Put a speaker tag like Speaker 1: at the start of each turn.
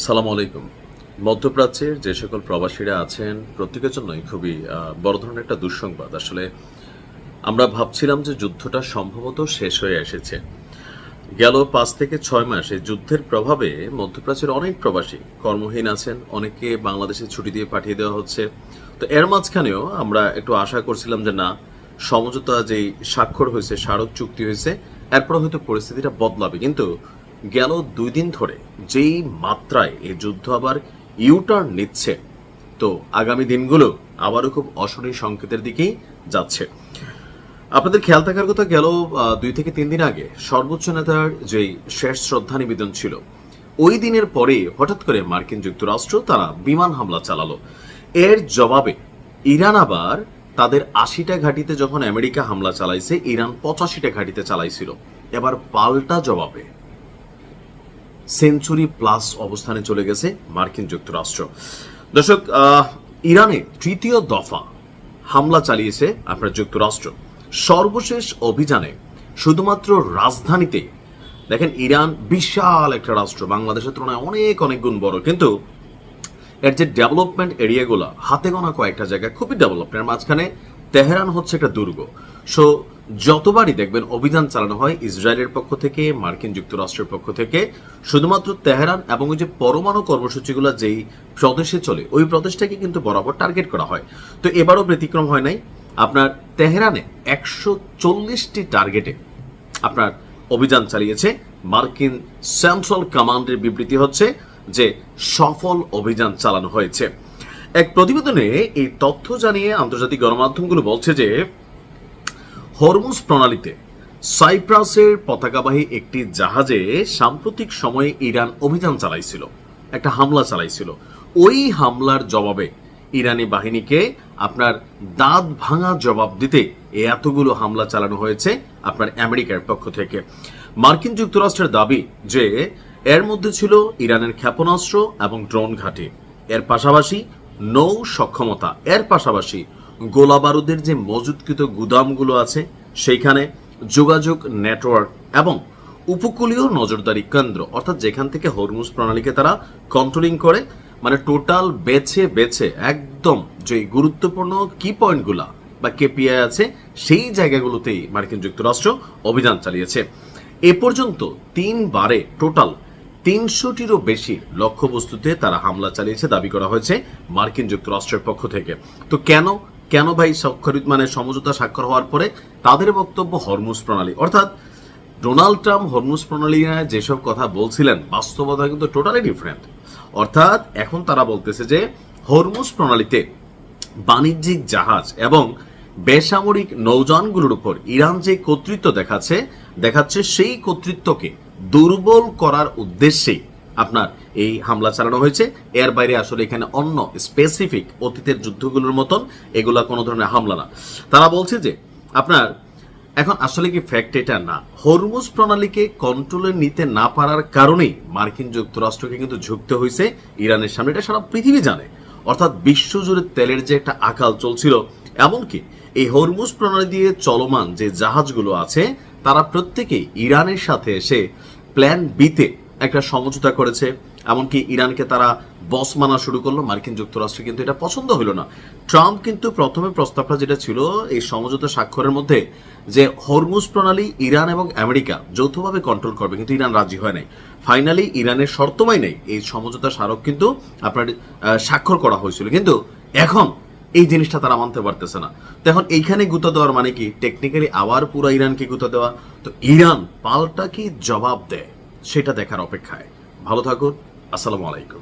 Speaker 1: সালামু আলাইকুম। মধ্যপ্রাচ্যের যে সকল প্রবাসীরা আছেন প্রত্যেকের জন্যই খুবই বড় ধরনের একটা দুঃসংবাদ। আসলে আমরা ভাবছিলাম যে যুদ্ধটা সম্ভবত শেষ হয়ে এসেছে। গেল ৫ থেকে ৬ মাস এই যুদ্ধের প্রভাবে মধ্যপ্রাচ্যের অনেক প্রবাসী কর্মহীন আছেন, অনেককে বাংলাদেশে ছুটি দিয়ে পাঠিয়ে দেওয়া হচ্ছে। তো এর মাঝখানেও আমরা একটু আশা করছিলাম যে না, সমঝোতা যেই স্বাক্ষর হয়েছে, স্মারক চুক্তি হয়েছে, এরপর হয়তো পরিস্থিতিটা বদলাবে। কিন্তু গেল ২ দিন ধরে যেই মাত্রায় এই যুদ্ধ আবার ইউটার্ন নিচ্ছে, তো আগামী দিনগুলো আবারও খুব অশনি সংকেতের দিকেই যাচ্ছে। আপনাদের খেয়াল থাকার কথা, গেল ২ থেকে ৩ দিন আগে সর্বোচ্চ নেতার যেই শেষ শ্রদ্ধা নিবেদন ছিল, ওই দিনের পরে হঠাৎ করে মার্কিন যুক্তরাষ্ট্র তারা বিমান হামলা চালালো। এর জবাবে ইরান আবার তাদের ৮০টা ঘাঁটিতে যখন আমেরিকা হামলা চালাইছে, ইরান ৮৫টা ঘাঁটিতে চালাইছিল। এবার পাল্টা জবাবে সেঞ্চুরি প্লাস অবস্থানে চলে গেছে মার্কিন যুক্তরাষ্ট্র। দর্শক, ইরানে তৃতীয় দফা হামলা চালিয়েছে আপনার যুক্তরাষ্ট্র। সর্বশেষ অভিযানে শুধুমাত্র রাজধানীতে দেখেন, ইরান বিশাল একটা রাষ্ট্র, বাংলাদেশের তুলনায় অনেক অনেক গুণ বড়, কিন্তু এর যে ডেভেলপমেন্ট এরিয়াগুলো হাতে গোনা কয়েকটা জায়গা খুবই ডেভেলপমেন্ট, মাঝখানে তেহরান হচ্ছে একটা দুর্গ। সো যতবারই দেখবেন অভিযান চালানো হয় ইসরায়েলের পক্ষ থেকে, মার্কিন যুক্তরাষ্ট্রের পক্ষ থেকে, শুধুমাত্র তেহরান এবং ওই যে পরমাণু কর্মসূচিগুলো যেই প্রদেশে চলে ওই প্রদেশটাকে কিন্তু বরাবর টার্গেট করা হয়। তো এবারও ব্যতিক্রম হয় নাই। আপনার তেহরানে ১৪০টি টার্গেটে আপনার অভিযান চালিয়েছে মার্কিন সেন্ট্রাল কমান্ডের বিবৃতি হচ্ছে যে সফল অভিযান চালানো হয়েছে। এক প্রতিবেদনে এই তথ্য জানিয়ে আন্তর্জাতিক গণমাধ্যমগুলো বলছে যে হরমুজ প্রণালীতে সাইপ্রাসের পতাকাবাহী একটি জাহাজে সাম্প্রতিক সময়ে ইরান অভিযান চালাইছিল, একটা হামলা চালাইছিল। ওই হামলার জবাবে ইরানি বাহিনীকে আপনার দাঁত ভাঙা জবাব দিতে এতগুলো হামলা চালানো হয়েছে আপনার আমেরিকার পক্ষ থেকে। মার্কিন যুক্তরাষ্ট্রের দাবি যে এর মধ্যে ছিল ইরানের ক্ষেপণাস্ত্র এবং ড্রোন ঘাঁটি, এর পাশাপাশি নৌ সক্ষমতা, এর পাশাপাশি গোলা বারুদের যে মজুতকৃত গুদামগুলো আছে সেইখানে, যোগাযোগ নেটওয়ার্ক এবং উপকূলীয় নজরদারি কেন্দ্র, অর্থাৎ যেখান থেকে হরমুজ প্রণালীকে তারা কন্ট্রোলিং করে, মানে টোটাল বেছে বেছে একদম যে গুরুত্বপূর্ণ কি পয়েন্টগুলা বা কেপিআই আছে সেই জায়গাগুলোতেই মার্কিন যুক্তরাষ্ট্র অভিযান চালিয়েছে। এ পর্যন্ত ৩ বারে টোটাল ৩০০টিরও বেশি লক্ষ্যবস্তুতে তারা হামলা চালিয়েছে দাবি করা হয়েছে মার্কিন যুক্তরাষ্ট্রের পক্ষ থেকে। তো কেন ভাই স্বাক্ষরিত মানে সমঝোতা স্বাক্ষর হওয়ার পরে তাদের বক্তব্য হরমুজ প্রণালী, অর্থাৎ ডোনাল্ড ট্রাম্প হরমুজ প্রণালী নিয়ে যেসব কথা বলছিলেন বাস্তবতা কিন্তু টোটালি ডিফারেন্ট। অর্থাৎ এখন তারা বলতেছে যে হরমুজ প্রণালীতে বাণিজ্যিক জাহাজ এবং বেসামরিক নৌযানগুলোর উপর ইরান যে কর্তৃত্ব দেখাচ্ছে সেই কর্তৃত্বকে দুর্বল করার উদ্দেশ্যেই আপনার এই হামলা চালানো হয়েছে। এর বাইরে আসলে এখানে অন্য স্পেসিফিক অতীতের যুদ্ধগুলোর মতন এগুলা কোনো ধরনের হামলা না। তারা বলছে যে আপনার এখন আসলে কি ফ্যাক্ট এটা না, হরমুজ প্রণালীকে কন্ট্রোলে নিতে না পারার কারণেই মার্কিন যুক্তরাষ্ট্রকে কিন্তু ঝুঁকতে হয়েছে ইরানের সামনে, এটা সারা পৃথিবী জানে। অর্থাৎ বিশ্বজুড়ে তেলের যে একটা আকাল চলছিল, এমনকি এই হরমুজ প্রণালী দিয়ে চলমান যে জাহাজগুলো আছে তারা প্রত্যেকেই ইরানের সাথে এসে প্ল্যান বিতে একটা সমঝোতা করেছে, এমনকি ইরানকে তারা বস মানা শুরু করলো। মার্কিন যুক্তরাষ্ট্র কিন্তু এটা পছন্দ হলো না। ট্রাম্প কিন্তু প্রথমে প্রস্তাবটা যেটা ছিল এই সমঝোতা স্বাক্ষরের মধ্যে যে হরমুজ প্রণালী ইরান এবং আমেরিকা যৌথভাবে কন্ট্রোল করবে, কিন্তু ইরান রাজি হয় নাই। ফাইনালি ইরানের শর্তমাই নেই এই সমঝোতা স্মারক কিন্তু আপনার স্বাক্ষর করা হয়েছিল, কিন্তু এখন এই জিনিসটা তারা মানতে পারতেছে না। তো এখন এইখানে গুঁতা দেওয়ার মানে কি, টেকনিক্যালি আবার পুরো ইরানকে গুঁতা দেওয়া। তো ইরান পাল্টা কি জবাব দেয় সেটা দেখার অপেক্ষায়। ভালো থাকুন, আসসালামু আলাইকুম।